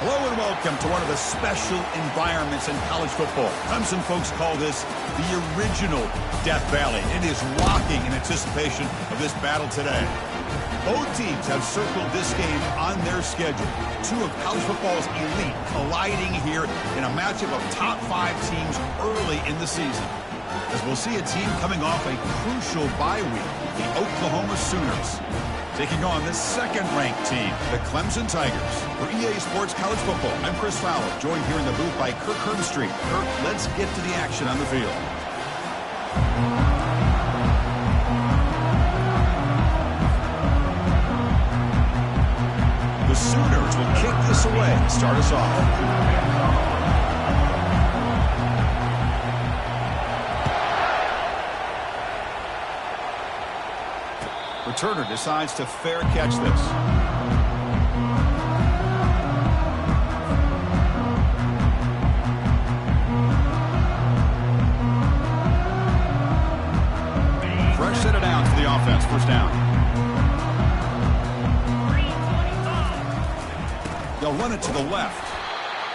Hello and welcome to one of the special environments in college football. Clemson folks call this the original Death Valley. It is rocking in anticipation of this battle today. Both teams have circled this game on their schedule. Two of college football's elite colliding here in a matchup of top 5 teams early in the season. As we'll see a team coming off a crucial bye week, the Oklahoma Sooners, taking on the second-ranked team, the Clemson Tigers. For EA Sports College Football, I'm Chris Fowler, joined here in the booth by Kirk Herbstreit. Kirk, let's get to the action on the field. The Sooners will kick this away to start us off. Returner decides to fair catch this. Fresh set of downs for the offense. First down. They'll run it to the left.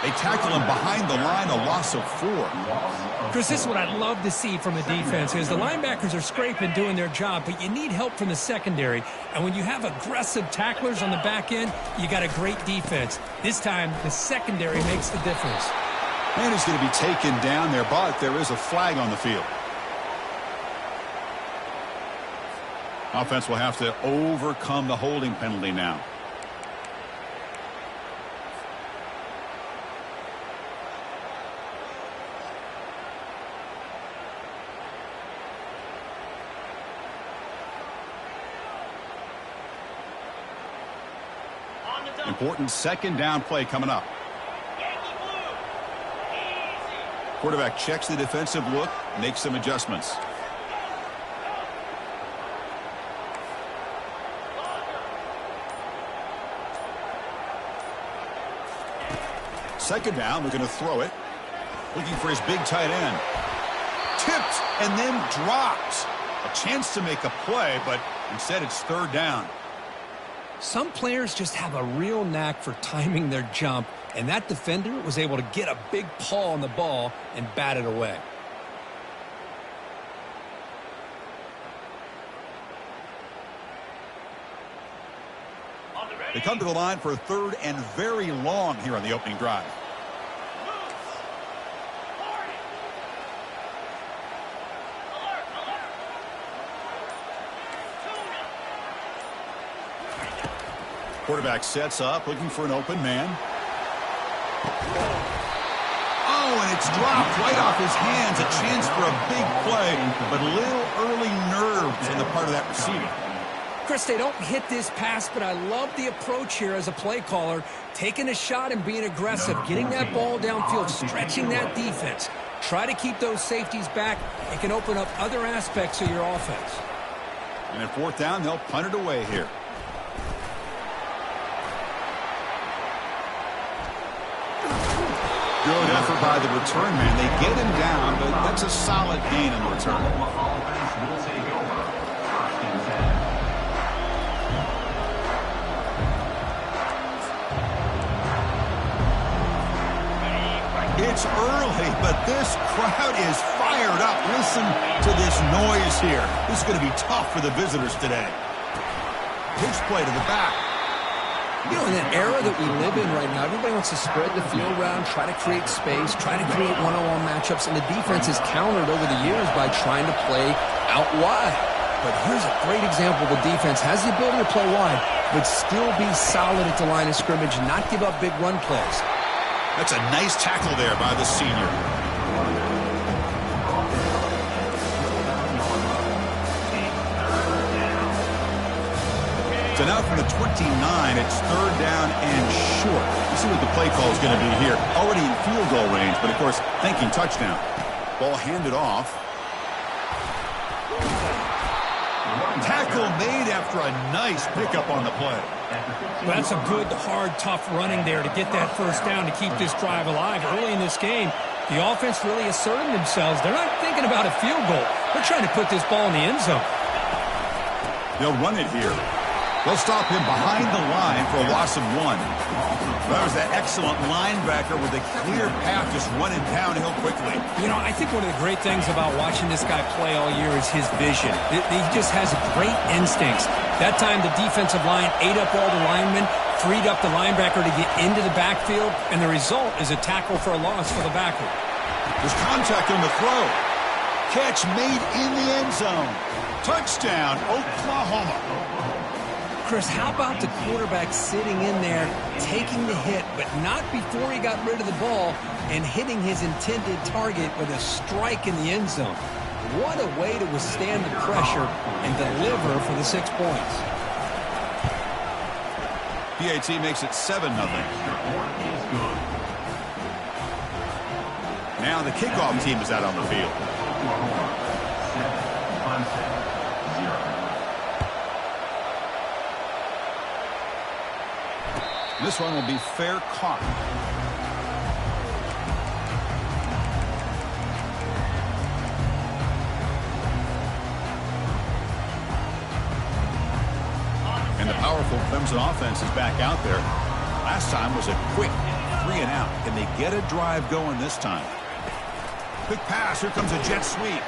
They tackle him behind the line, a loss of 4. Chris, this is what I'd love to see from a defense is the linebackers are scraping, doing their job, but you need help from the secondary. And when you have aggressive tacklers on the back end, you got a great defense. This time, the secondary makes the difference. And he's going to be taken down there, but there is a flag on the field. Offense will have to overcome the holding penalty now. Important second down play coming up. Quarterback checks the defensive look, makes some adjustments. Second down, they're going to throw it. Looking for his big tight end. Tipped and then dropped. A chance to make a play, but instead it's third down. Some players just have a real knack for timing their jump, and that defender was able to get a big paw on the ball and bat it away. They come to the line for a third and very long here on the opening drive. Quarterback sets up, looking for an open man. Oh, and it's dropped right off his hands. A chance for a big play, but a little early nerves on the part of that receiver. Chris, they don't hit this pass, but I love the approach here as a play caller. Taking a shot and being aggressive, getting that ball downfield, stretching that defense. Try to keep those safeties back. It can open up other aspects of your offense. And at fourth down, they'll punt it away here. Good effort by the return man. They get him down, but that's a solid gain in the return. It's early, but this crowd is fired up. Listen to this noise here. This is going to be tough for the visitors today. Pitch play to the back. You know, in that era that we live in right now, everybody wants to spread the field around, try to create space, try to create one-on-one matchups, and the defense is countered over the years by trying to play out wide. But here's a great example. The defense has the ability to play wide, but still be solid at the line of scrimmage and not give up big run plays. That's a nice tackle there by the senior. So now from the 29, it's third down and short. Let's see what the play call is going to be here. Already in field goal range, but of course, thinking touchdown. Ball handed off. Tackle made after a nice pickup on the play. Well, that's a good, hard, tough running there to get that first down to keep this drive alive. Early in this game, the offense really asserting themselves. They're not thinking about a field goal. They're trying to put this ball in the end zone. They'll run it here. They'll stop him behind the line for a loss of 1. That was that excellent linebacker with a clear path just running downhill quickly. You know, I think one of the great things about watching this guy play all year is his vision. He just has great instincts. That time the defensive line ate up all the linemen, freed up the linebacker to get into the backfield, and the result is a tackle for a loss for the backer. There's contact on the throw. Catch made in the end zone. Touchdown, Oklahoma. Chris, how about the quarterback sitting in there, taking the hit, but not before he got rid of the ball and hitting his intended target with a strike in the end zone? What a way to withstand the pressure and deliver for the 6 points. PAT makes it 7-0. Now the kickoff team is out on the field. This one will be fair caught. And the powerful Clemson offense is back out there. Last time was a quick 3 and out. Can they get a drive going this time? Quick pass. Here comes a jet sweep.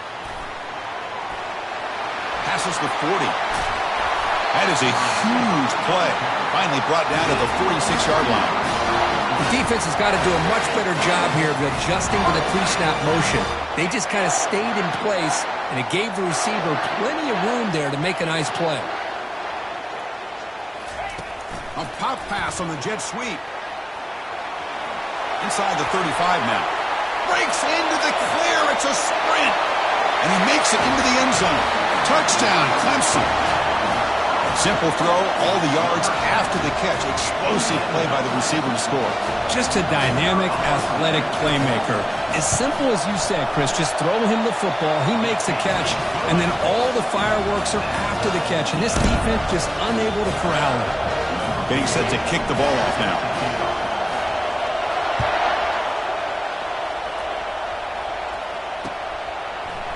Passes the 40. That is a huge play. Finally brought down to the 46-yard line. The defense has got to do a much better job here of adjusting to the pre-snap motion. They just kind of stayed in place, and it gave the receiver plenty of room there to make a nice play. A pop pass on the jet sweep. Inside the 35 now. Breaks into the clear. It's a sprint. And he makes it into the end zone. Touchdown, Clemson. Simple throw, all the yards after the catch. Explosive play by the receiver to score. Just a dynamic, athletic playmaker. As simple as you said, Chris, just throw him the football, he makes a catch, and then all the fireworks are after the catch. And this defense just unable to corral him. Getting set to kick the ball off now.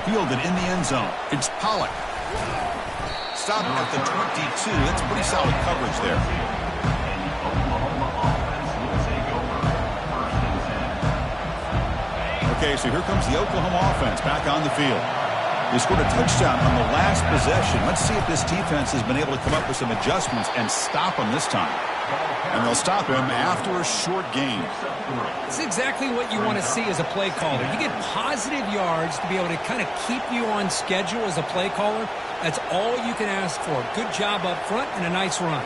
Fielded in the end zone. It's Pollock. Stopped at the 22. That's pretty solid coverage there. Okay, so here comes the Oklahoma offense back on the field. They scored a touchdown on the last possession. Let's see if this defense has been able to come up with some adjustments and stop him this time. And they'll stop him after a short gain. It's exactly what you want to see as a play caller. You get positive yards to be able to kind of keep you on schedule as a play caller. That's all you can ask for. Good job up front and a nice run.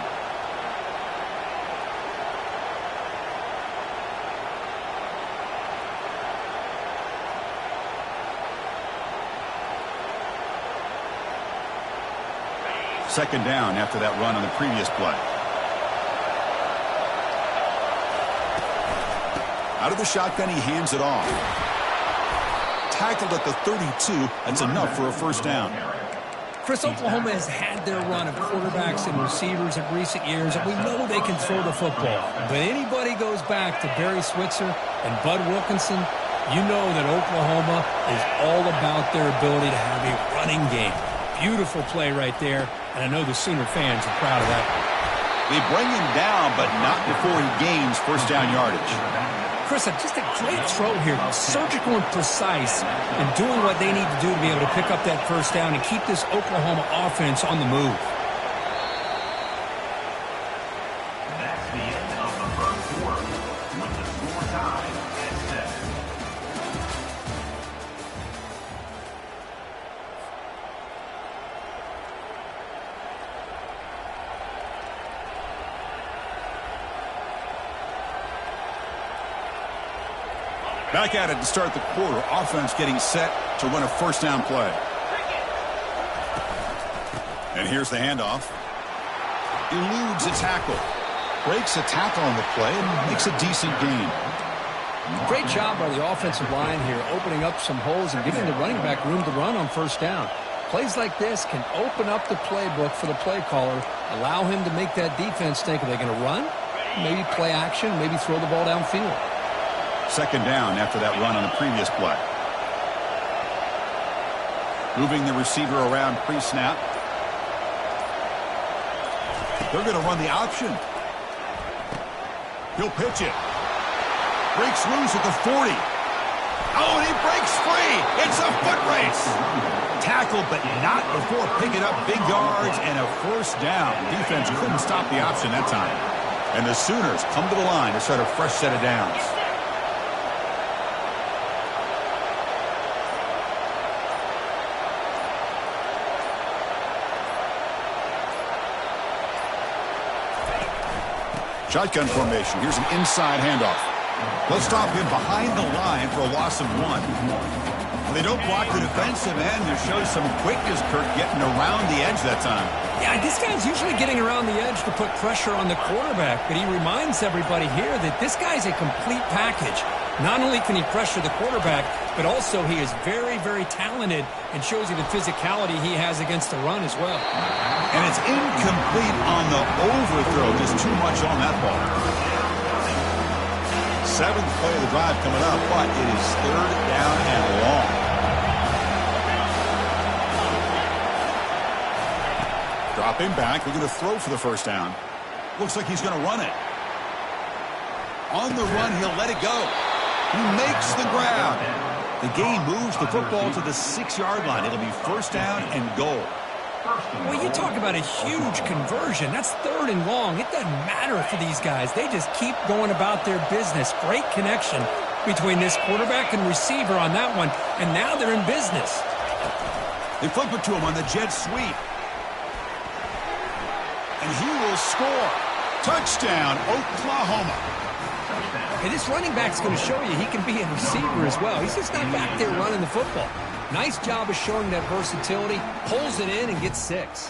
Second down after that run on the previous play. Out of the shotgun, he hands it off. Tackled at the 32. That's enough for a first down. Chris, Oklahoma has had their run of quarterbacks and receivers in recent years, and we know they can throw the football. But anybody goes back to Barry Switzer and Bud Wilkinson, you know that Oklahoma is all about their ability to have a running game. Beautiful play right there, and I know the Sooner fans are proud of that. They bring him down, but not before he gains first down yardage. Chris, just a great throw here. Surgical and precise and doing what they need to do to be able to pick up that first down and keep this Oklahoma offense on the move. That's the end of the first quarter with the score tied at 7. Back at it to start the quarter. Offense getting set to run a first down play. And here's the handoff. Eludes a tackle. Breaks a tackle on the play and makes a decent gain. Great job by the offensive line here, opening up some holes and giving the running back room to run on first down. Plays like this can open up the playbook for the play caller, allow him to make that defense think, are they going to run? Maybe play action, maybe throw the ball downfield. Second down after that run on the previous play. Moving the receiver around pre-snap. They're going to run the option. He'll pitch it. Breaks loose at the 40. Oh, and he breaks free. It's a foot race. Tackled, but not before picking up big yards and a first down. Defense couldn't stop the option that time. And the Sooners come to the line to start a fresh set of downs. Shotgun formation. Here's an inside handoff. Let's stop him behind the line for a loss of 1. Well, they don't block the defensive end. There shows some quickness, Kirk, getting around the edge that time. Yeah, this guy's usually getting around the edge to put pressure on the quarterback, but he reminds everybody here that this guy's a complete package. Not only can he pressure the quarterback, but also he is very, very talented and shows you the physicality he has against the run as well. And it's incomplete on the overthrow. Just too much on that ball. 7th play of the drive coming up, but it is 3rd down and long. Dropping back, looking to throw for the first down. Looks like he's going to run it. On the run, he'll let it go. He makes the grab. The game moves the football to the 6-yard line. It'll be first down and goal. Well, you talk about a huge conversion. That's 3rd and long. It doesn't matter for these guys. They just keep going about their business. Great connection between this quarterback and receiver on that one, and now they're in business. They flip it to him on the jet sweep. And he will score. Touchdown, Oklahoma. Hey, this running back's going to show you he can be a receiver as well. He's just not back there running the football. Nice job of showing that versatility. Pulls it in and gets 6.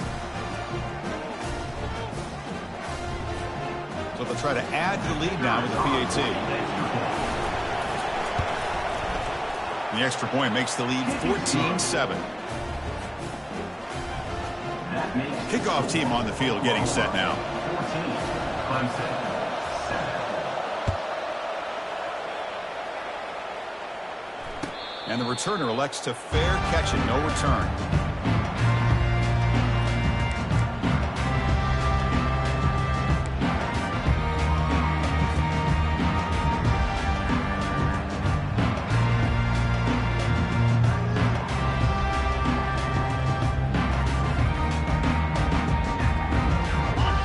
So they'll try to add to the lead now with the PAT. The extra point makes the lead 14-7. Kickoff team on the field getting set now. 14, Clemson, 7. And the returner elects to fair catch it, no return.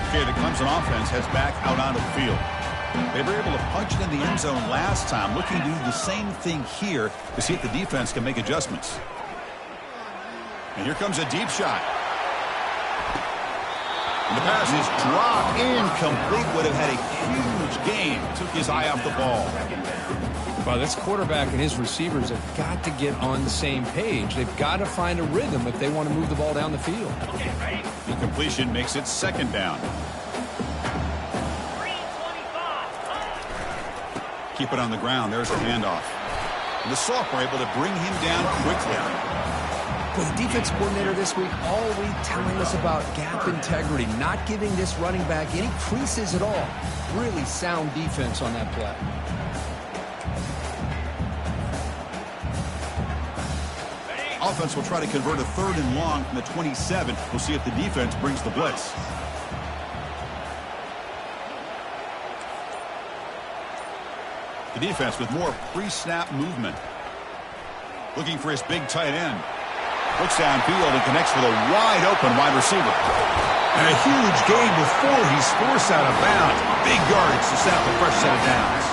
Okay, the Clemson offense heads back out onto the field. They were able to punch it in the end zone last time, looking to do the same thing here to see if the defense can make adjustments. And here comes a deep shot. And the pass is dropped incomplete. Would have had a huge gain. Took his eye off the ball. Well, this quarterback and his receivers have got to get on the same page. They've got to find a rhythm if they want to move the ball down the field. Incompletion makes it 2nd down. Keep it on the ground. There's a handoff. And the sophomore able to bring him down quickly. Well, the defense coordinator this week all week telling us about gap integrity, not giving this running back any creases at all. Really sound defense on that play. Offense will try to convert a 3rd and long from the 27. We'll see if the defense brings the blitz. The defense with more pre-snap movement. Looking for his big tight end. Looks downfield and connects with a wide-open wide receiver. And a huge gain before he's forced out of bounds. Big yardage to set up a fresh set of downs.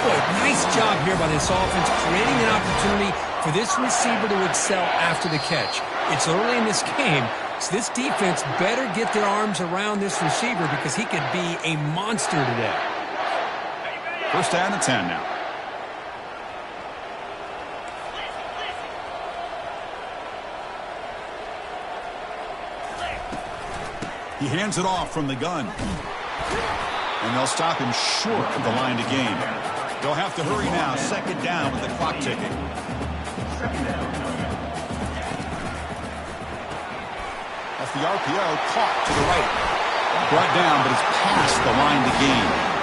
Boy, nice job here by this offense, creating an opportunity for this receiver to excel after the catch. It's early in this game, so this defense better get their arms around this receiver because he could be a monster today. First down and 10 now. He hands it off from the gun. And they'll stop him short of the line to gain. They'll have to hurry now. 2nd down with the clock ticking. Off the RPO, caught to the right. Brought down, but it's past the line to gain.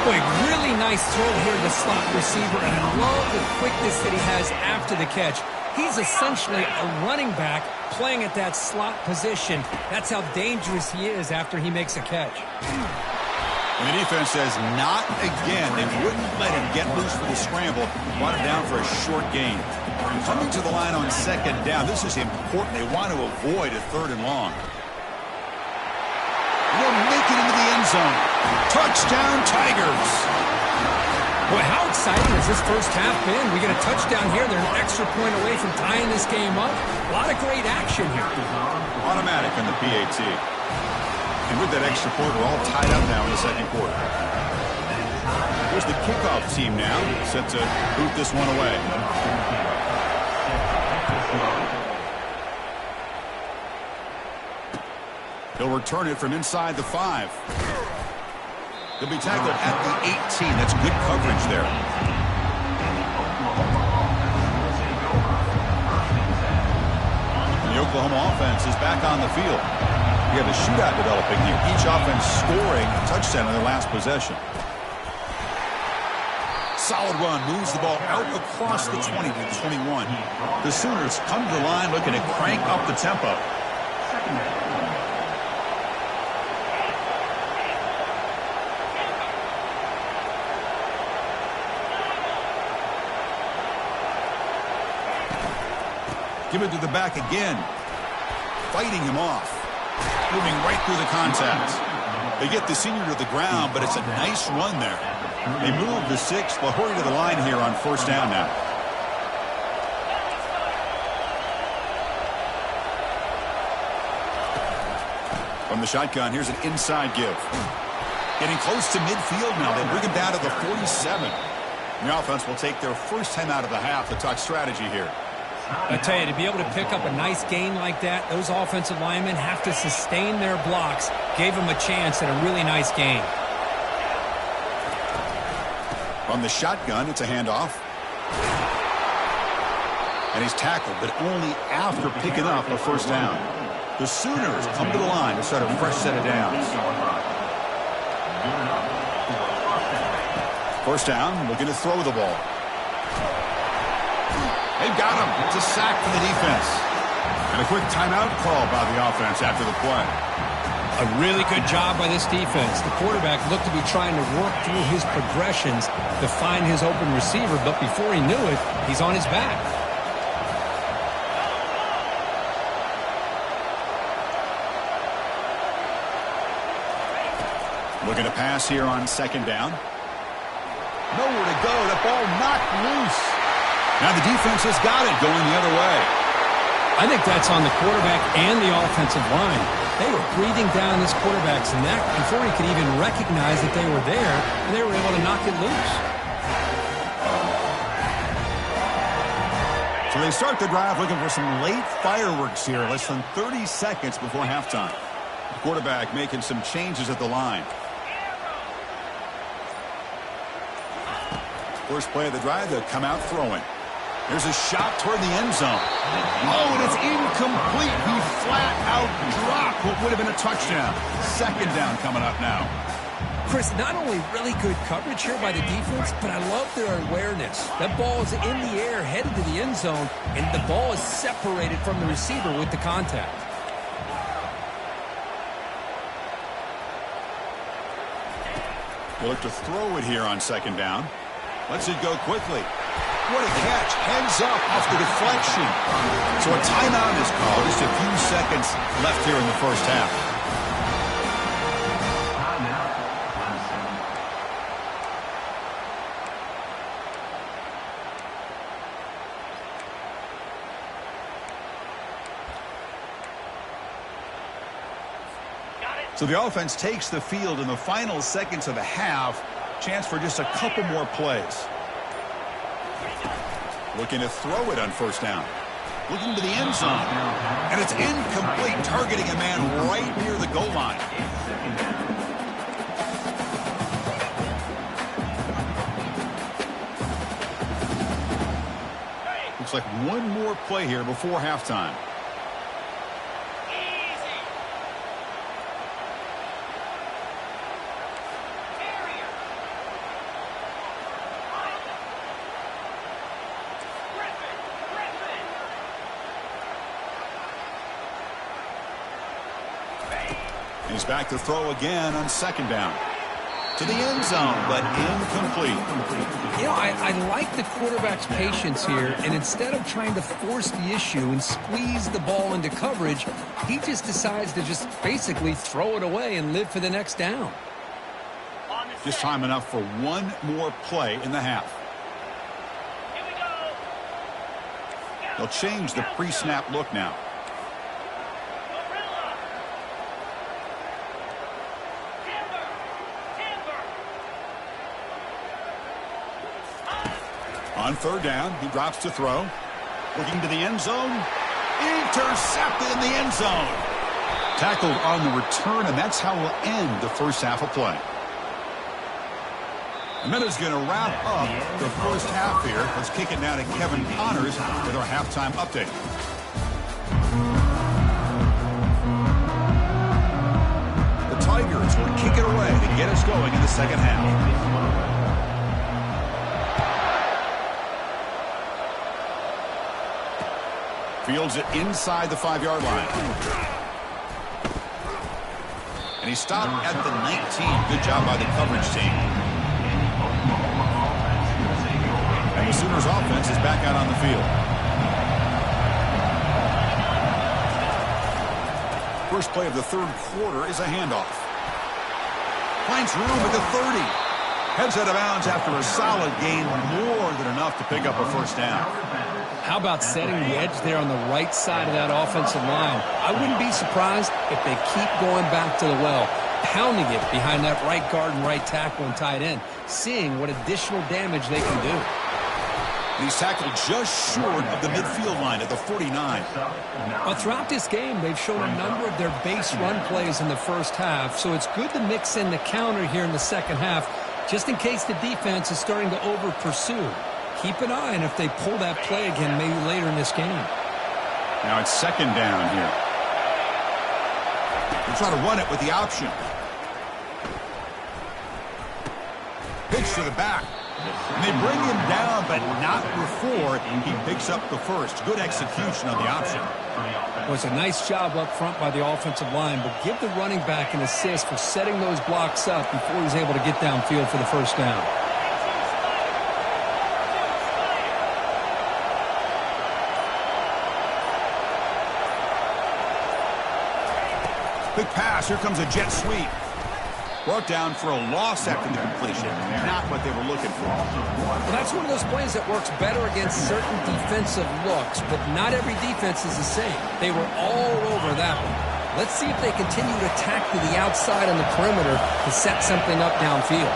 Boy, really nice throw here to the slot receiver, and I love the quickness that he has after the catch. He's essentially a running back playing at that slot position. That's how dangerous he is after he makes a catch. And the defense says not again. They wouldn't let him get loose for the scramble. Brought him down for a short gain. Coming to the line on second down. This is important. They want to avoid a third and long. Will make it into the end zone. Touchdown, Tigers. Boy, how exciting has this first half been? We get a touchdown here. They're an extra point away from tying this game up. A lot of great action here. Automatic on the PAT. And with that extra point, we're all tied up now in the second quarter. Here's the kickoff team now, set to boot this one away. He'll return it from inside the 5. He'll be tackled at the 18. That's good coverage there. The Oklahoma offense is back on the field. We have a shootout developing here. Each offense scoring a touchdown on their last possession. Solid run. Moves the ball out across the 20 to the 21. The Sooners come to the line looking to crank up the tempo. Give it to the back again. Fighting him off. Moving right through the contact. They get the senior to the ground, but it's a nice run there. They move the 6. They'll hurry to the line here on first down now. From the shotgun, here's an inside give. Getting close to midfield now. They bring him down to the 47. The offense will take their first time out of the half to talk strategy here. I tell you, to be able to pick up a nice gain like that, those offensive linemen have to sustain their blocks. Gave them a chance at a really nice gain. From the shotgun, it's a handoff. And he's tackled, but only after picking up a first down. The Sooners come to the line to start a fresh set of downs. First down, looking to throw the ball. They've got him. It's a sack for the defense. And a quick timeout call by the offense after the play. A really good job by this defense. The quarterback looked to be trying to work through his progressions to find his open receiver, but before he knew it, he's on his back. Looking to pass here on second down. Nowhere to go. The ball knocked loose. Now the defense has got it going the other way. I think that's on the quarterback and the offensive line. They were breathing down this quarterback's neck before he could even recognize that they were there, and they were able to knock it loose. So they start the drive looking for some late fireworks here, less than 30 seconds before halftime. The quarterback making some changes at the line. First play of the drive, they'll come out throwing. There's a shot toward the end zone. Oh, and it's incomplete. He flat out dropped what would have been a touchdown. Second down coming up now. Chris, not only really good coverage here by the defense, but I love their awareness. That ball is in the air, headed to the end zone, and the ball is separated from the receiver with the contact. We'll look to throw it here on second down. Lets it go quickly. What a catch. Hands up off the deflection. So a timeout is called. Just a few seconds left here in the first half. So the offense takes the field in the final seconds of the half. Chance for just a couple more plays. Looking to throw it on first down. Looking to the end zone. And it's incomplete, targeting a man right near the goal line. Looks like one more play here before halftime. He's back to throw again on second down. to the end zone, but incomplete. You know, I like the quarterback's patience here, and instead of trying to force the issue and squeeze the ball into coverage, he just decides to just basically throw it away and live for the next down. Just time enough for one more play in the half. They'll change the pre-snap look now. On third down, he drops to throw. Looking to the end zone. Intercepted in the end zone. Tackled on the return, and that's how we'll end the first half of play. A minute's going to wrap up the first half here. Let's kick it now to Kevin Connors with our halftime update. The Tigers will kick it away to get us going in the second half. Fields it inside the 5-yard line. And he stopped at the 19. Good job by the coverage team. And the Sooners offense is back out on the field. First play of the third quarter is a handoff. Finds room at the 30. Heads out of bounds after a solid gain, more than enough to pick up a first down. How about setting the edge there on the right side of that offensive line? I wouldn't be surprised if they keep going back to the well, pounding it behind that right guard and right tackle and tight end, seeing what additional damage they can do. He's tackled just short of the midfield line at the 49. Well, throughout this game, they've shown a number of their base run plays in the first half, so it's good to mix in the counter here in the second half, just in case the defense is starting to over-pursue. Keep an eye on if they pull that play again maybe later in this game. Now it's second down here. They'll try to run it with the option. Pitch to the back. And they bring him down, but not before he picks up the first. Good execution on the option. It was a nice job up front by the offensive line, but give the running back an assist for setting those blocks up before he's able to get downfield for the first down. Big pass. Here comes a jet sweep. Brought down for a loss after the completion. Not what they were looking for. Well, that's one of those plays that works better against certain defensive looks, but not every defense is the same. They were all over that one. Let's see if they continue to attack to the outside on the perimeter to set something up downfield.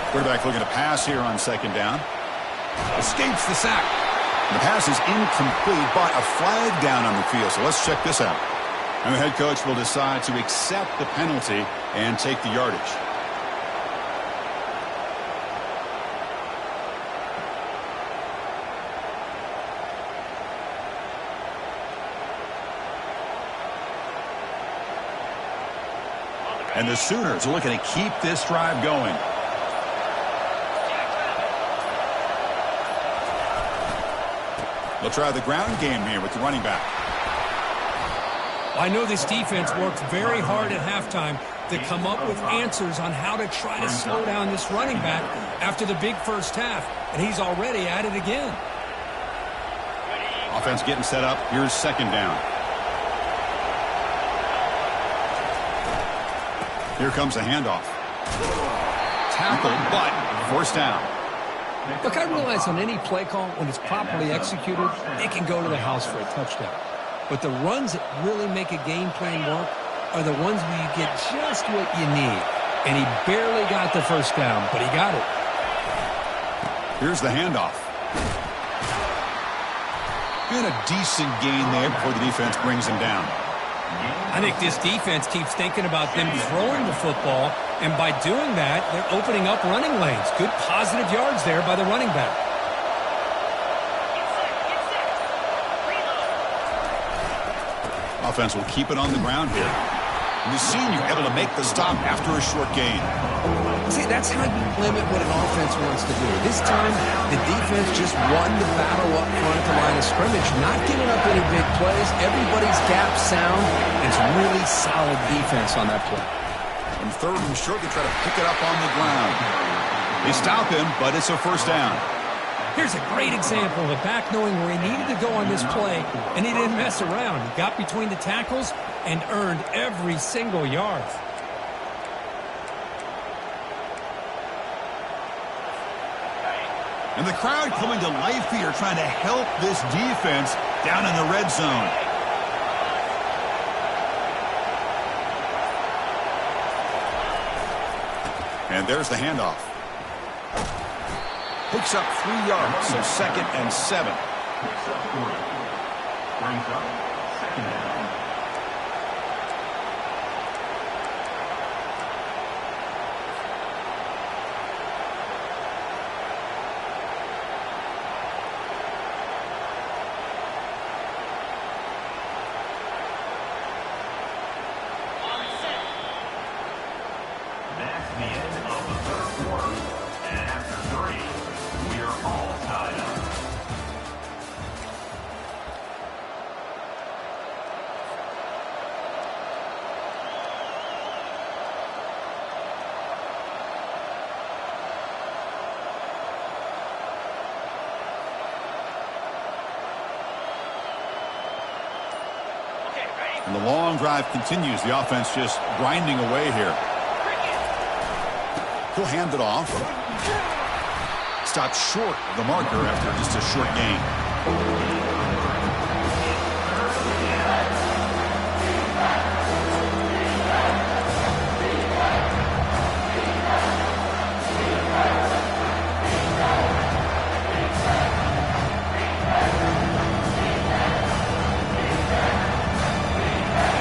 Quarterback looking to pass here on second down. Escapes the sack. The pass is incomplete, but a flag down on the field. So let's check this out. And the head coach will decide to accept the penalty and take the yardage. And the Sooners are looking to keep this drive going. They'll try the ground game here with the running back. I know this defense worked very hard at halftime to come up with answers on how to try to slow down this running back after the big first half, and he's already at it again. Offense getting set up. Here's second down. Here comes a handoff. Tackled, but first down. Look, I realize on any play call, when it's properly executed, it can go to the house for a touchdown. But the runs that really make a game plan work are the ones where you get just what you need. And he barely got the first down, but he got it. Here's the handoff. And a decent gain there before the defense brings him down. I think this defense keeps thinking about them throwing the football, and by doing that, they're opening up running lanes. Good positive yards there by the running back. Offense will keep it on the ground here. And the senior able to make the stop after a short gain. See, that's how you limit what an offense wants to do. This time, the defense just won the battle up front at the line of scrimmage, not giving up any big plays. Everybody's gap sound. It's really solid defense on that play. And third and short, they try to pick it up on the ground. They stop him, but it's a first down. Here's a great example of a back knowing where he needed to go on this play, and he didn't mess around. He got between the tackles and earned every single yard. And the crowd coming to life here, trying to help this defense down in the red zone. And there's the handoff. Picks up 3 yards, so 2nd and 7. Brings up 2nd down. That's the end of the third quarter. And after 3, we are all tied up. And the long drive continues. The offense just grinding away here. He'll hand it off. Stopped short of the marker after just a short gain.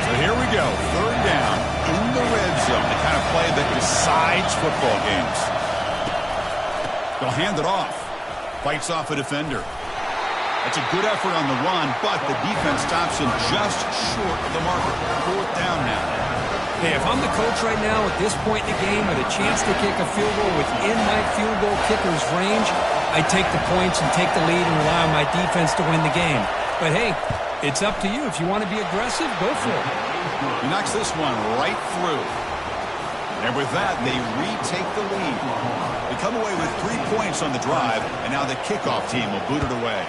So here we go. 3rd down in the red zone. The kind of play that decides football games. They'll hand it off. Fights off a defender. That's a good effort on the run, but the defense stops him just short of the marker. 4th down now. Hey, if I'm the coach right now at this point in the game with a chance to kick a field goal within my field goal kicker's range, I take the points and take the lead and rely on my defense to win the game. But hey, it's up to you. If you want to be aggressive, go for it. He knocks this one right through. And with that, they retake the lead. They come away with 3 points on the drive, and now the kickoff team will boot it away.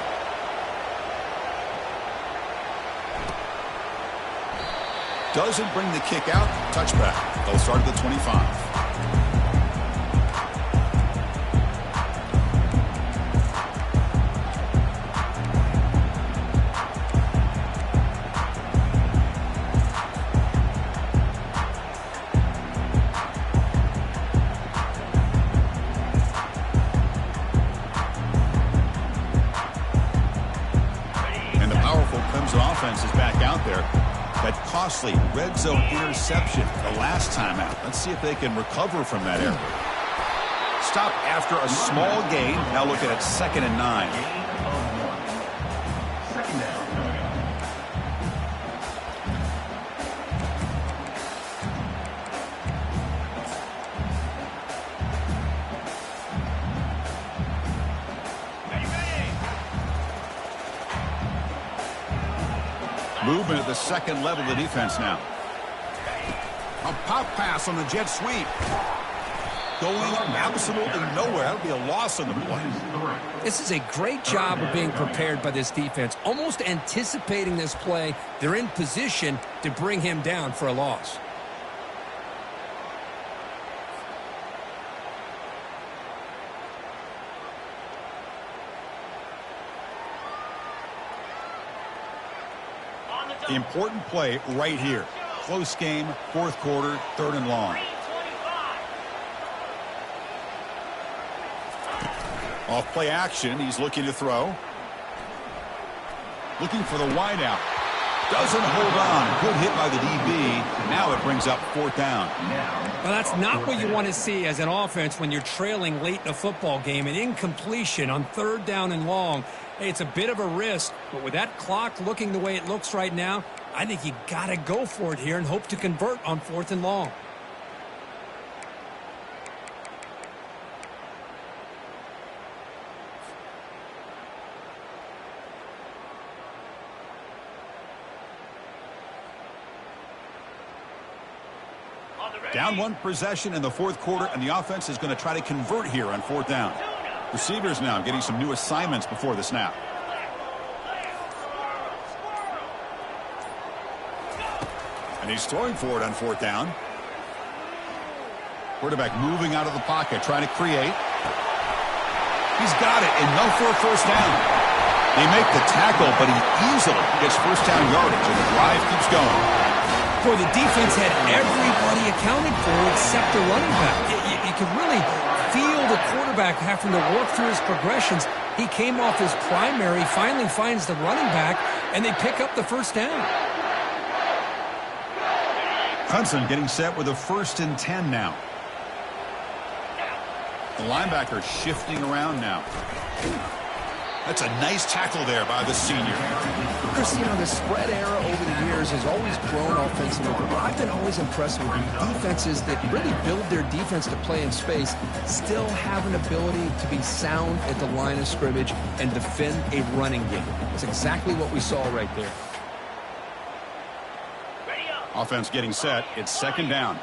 Doesn't bring the kick out. Touchback. They'll start at the 25. And the powerful Clemson offense is back out there. That costly red zone interception the last time out. Let's see if they can recover from that error. Stop after a small gain. Now looking at 2nd and 9. Gain of 1. 2nd down. Movement at the 2nd level of the defense now. A pop pass on the jet sweep. Going absolutely nowhere. That would be a loss on the play. This is a great job of being prepared by this defense, almost anticipating this play. They're in position to bring him down for a loss. The important play right here. Close game, 4th quarter, 3rd and long. Off play action, he's looking to throw. Looking for the wideout. Doesn't hold on. Good hit by the DB. Now it brings up 4th down. Well, that's not what you want to see as an offense when you're trailing late in a football game. An incompletion on 3rd down and long. Hey, it's a bit of a risk, but with that clock looking the way it looks right now, I think you got to go for it here and hope to convert on 4th and long. Down one possession in the fourth quarter, and the offense is going to try to convert here on 4th down. Receivers now getting some new assignments before the snap. And he's throwing for it on 4th down. Quarterback moving out of the pocket, trying to create. He's got it, enough for a first down. They make the tackle, but he easily gets first down yardage, and the drive keeps going. Boy, the defense had everybody accounted for except the running back. You could really feel the quarterback having to work through his progressions. He came off his primary, finally finds the running back, and they pick up the first down. Clemson getting set with a 1st and 10 now. The linebacker shifting around now. That's a nice tackle there by the senior. Chris, you know, the spread era over the years has always grown offensively, but what I've been always impressed with defenses that really build their defense to play in space still have an ability to be sound at the line of scrimmage and defend a running game. That's exactly what we saw right there. Offense getting set. It's 2nd down.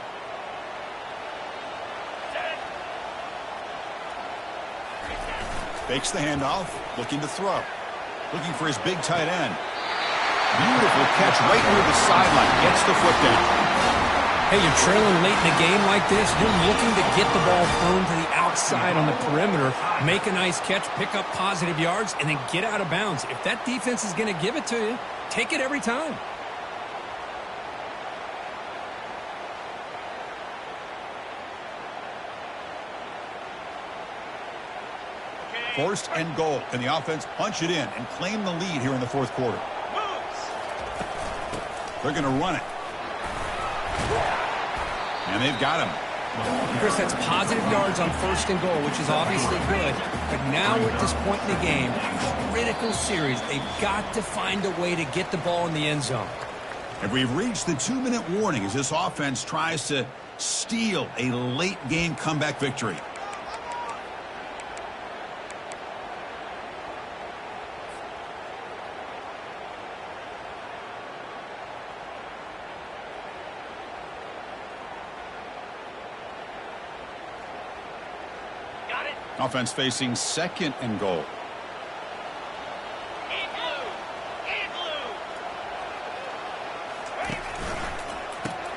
Fakes the handoff, looking to throw. Looking for his big tight end. Beautiful catch right near the sideline. Gets the foot down. Hey, you're trailing late in the game like this. You're looking to get the ball thrown to the outside on the perimeter, make a nice catch, pick up positive yards, and then get out of bounds. If that defense is going to give it to you, take it every time. First and goal. Can the offense punch it in and claim the lead here in the fourth quarter? They're going to run it. And they've got him. Chris, that's positive yards on 1st and goal, which is obviously good. But now we're at this point in the game, critical series. They've got to find a way to get the ball in the end zone. And we've reached the 2-minute warning as this offense tries to steal a late game comeback victory. Offense facing 2nd and goal.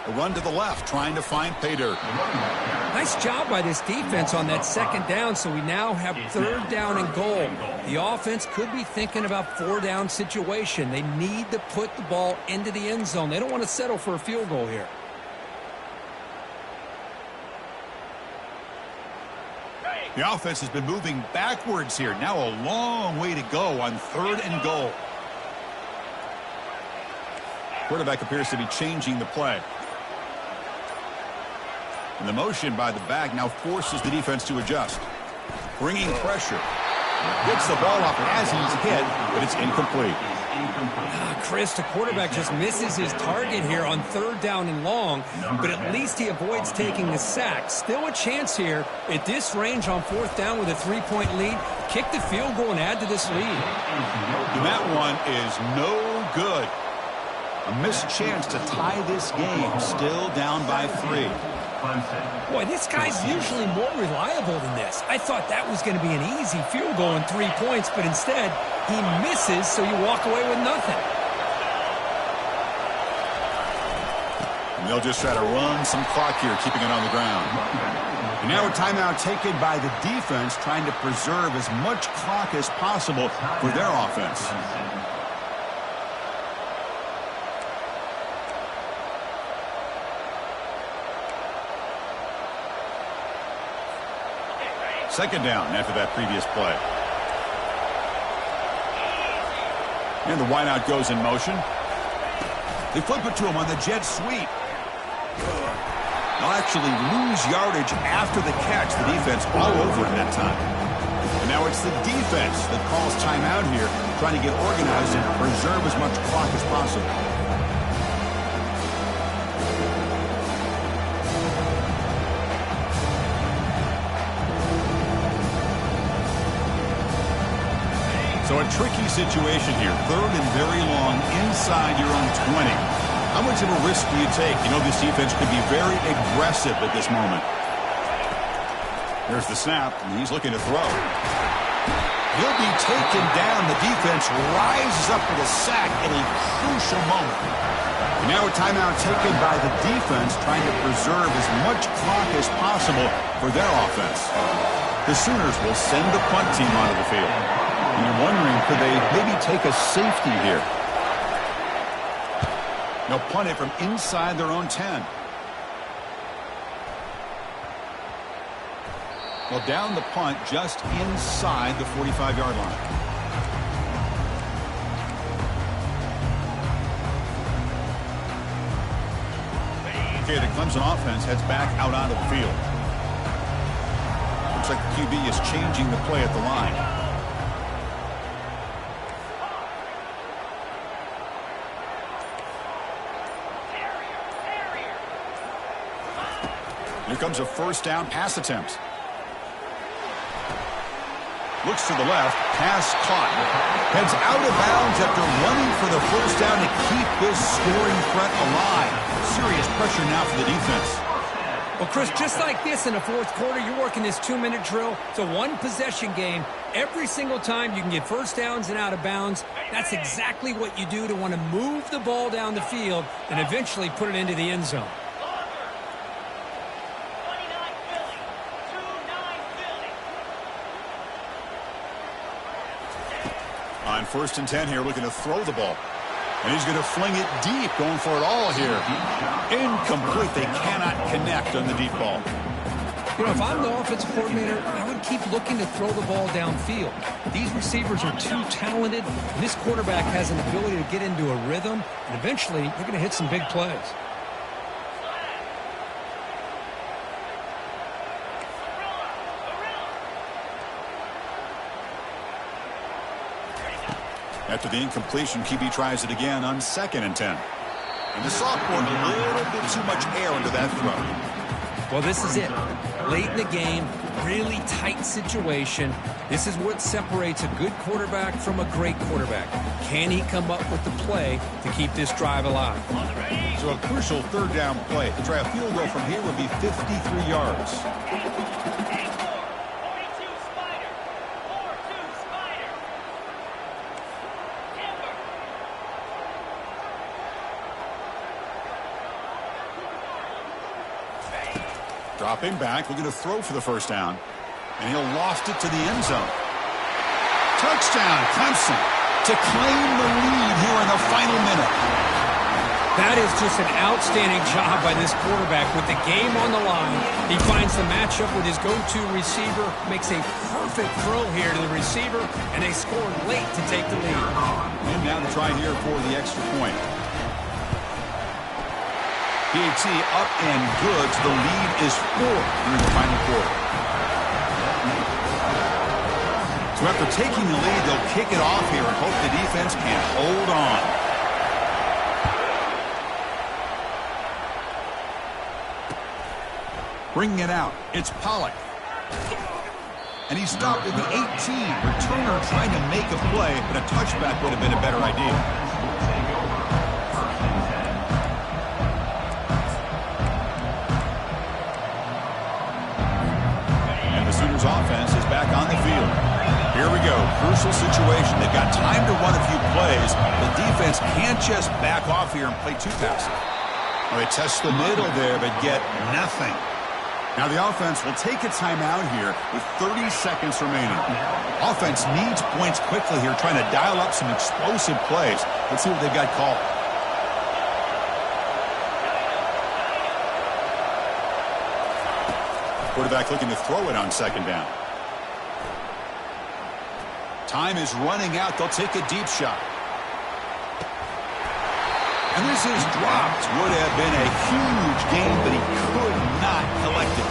A run to the left, trying to find pay dirt. Nice job by this defense on that 2nd down, so we now have 3rd down and goal. The offense could be thinking about 4-down situation. They need to put the ball into the end zone. They don't want to settle for a field goal here. The offense has been moving backwards here. Now a long way to go on 3rd and goal. Quarterback appears to be changing the play. And the motion by the back now forces the defense to adjust. Bringing pressure. Gets the ball off as he's hit, but it's incomplete. Chris, the quarterback just misses his target here on 3rd down and long, but at least he avoids taking the sack. Still a chance here at this range on 4th down with a 3-point lead. Kick the field goal and add to this lead. And that one is no good. A missed chance to tie this game, still down by 3. Boy, this guy's usually more reliable than this. I thought that was going to be an easy field goal and 3 points, but instead he misses, so you walk away with nothing. And they'll just try to run some clock here, keeping it on the ground. And now a timeout taken by the defense, trying to preserve as much clock as possible for their offense. Second down after that previous play. And the wideout goes in motion. They flip it to him on the jet sweep. They'll actually lose yardage after the catch. The defense all over it that time. And now it's the defense that calls timeout here, trying to get organized and preserve as much clock as possible. So a tricky situation here. Third and very long inside your own 20. How much of a risk do you take? You know this defense could be very aggressive at this moment. There's the snap, and he's looking to throw. He'll be taken down. The defense rises up with a sack at a crucial moment. And now a timeout taken by the defense, trying to preserve as much clock as possible for their offense. The Sooners will send the punt team onto the field. And you're wondering, could they maybe take a safety here? They'll punt it from inside their own 10. Well, down the punt just inside the 45-yard line. Okay, the Clemson offense heads back out onto the field. Looks like the QB is changing the play at the line. Here comes a first down pass attempt. Looks to the left, pass caught. Heads out of bounds after running for the first down to keep this scoring threat alive. Serious pressure now for the defense. Well, Chris, just like this in the fourth quarter, you're working this 2-minute drill. It's a one-possession game. Every single time you can get first downs and out of bounds. That's exactly what you do to want to move the ball down the field and eventually put it into the end zone. On 1st and 10 here, looking to throw the ball. And he's going to fling it deep, going for it all here. Incomplete. They cannot connect on the deep ball. You know, if I'm the offensive coordinator, I would keep looking to throw the ball downfield. These receivers are too talented, and this quarterback has an ability to get into a rhythm, and eventually they're going to hit some big plays. After the incompletion, QB tries it again on 2nd and 10. And the sophomore, a little bit too much air under that throw. Well, this is it. Late in the game, really tight situation. This is what separates a good quarterback from a great quarterback. Can he come up with the play to keep this drive alive? So a crucial third down play. To try a field goal from here would be 53 yards. Dropping back, looking to throw for the first down. And he'll lost it to the end zone. Touchdown, Clemson, to claim the lead here in the final minute. That is just an outstanding job by this quarterback with the game on the line. He finds the matchup with his go-to receiver, makes a perfect throw here to the receiver, and they score late to take the lead. And now to try here for the extra point. PAT up and good, so the lead is 4 during the final quarter. So after taking the lead, they'll kick it off here and hope the defense can hold on. Bringing it out, it's Pollock. And he stopped at the 18. Returner trying to make a play, but a touchback would have been a better idea. Offense is back on the field. Here we go. Crucial situation. They've got time to run a few plays. The defense can't just back off here and play too passive. Well, they test the middle there, but get nothing. Now the offense will take a timeout here with 30 seconds remaining. Offense needs points quickly here, trying to dial up some explosive plays. Let's see what they've got called. Quarterback looking to throw it on 2nd down. Time is running out. They'll take a deep shot. And this is dropped. Would have been a huge game, but he could not collect it.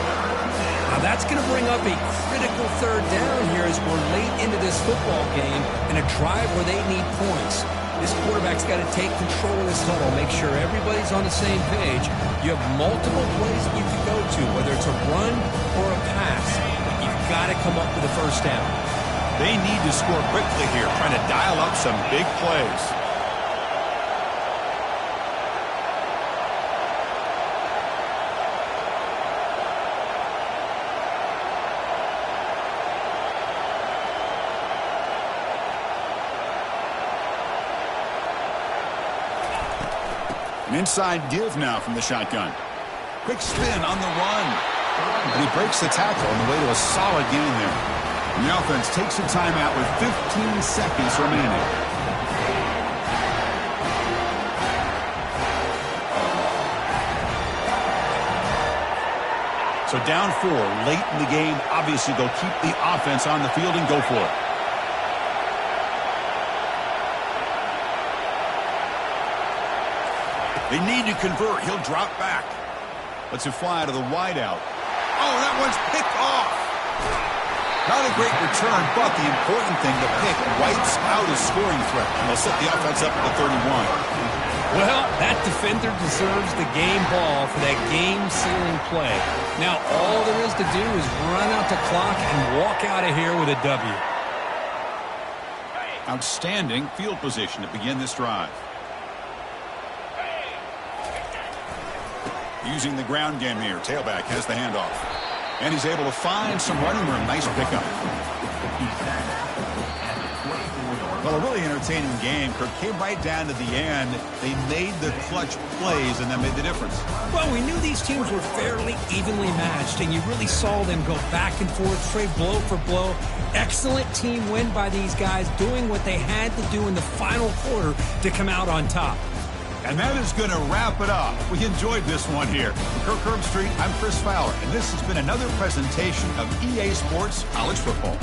Now that's going to bring up a critical 3rd down here as we're late into this football game and a drive where they need points. This quarterback's got to take control of this huddle, make sure everybody's on the same page. You have multiple plays that you can go to, whether it's a run or a pass. You've got to come up with a first down. They need to score quickly here, trying to dial up some big plays. An inside give now from the shotgun. Quick spin on the run. And he breaks the tackle on the way to a solid gain there. And the offense takes a timeout with 15 seconds remaining. So down 4 late in the game. Obviously, they'll keep the offense on the field and go for it. They need to convert. He'll drop back. Lets it fly to the wideout. Oh, that one's picked off. Not a great return, but the important thing, the pick wipes out a scoring threat. And they'll set the offense up at the 31. Well, that defender deserves the game ball for that game-sealing play. Now, all there is to do is run out the clock and walk out of here with a W. Outstanding field position to begin this drive. Using the ground game here. Tailback has the handoff. And he's able to find some running room. Nice pickup. Well, a really entertaining game. Kirk came right down to the end. They made the clutch plays, and that made the difference. Well, we knew these teams were fairly evenly matched, and you really saw them go back and forth, trade blow for blow. Excellent team win by these guys, doing what they had to do in the final quarter to come out on top. And that is going to wrap it up. We enjoyed this one here. From Kirk Herbstreit, I'm Chris Fowler, and this has been another presentation of EA Sports College Football.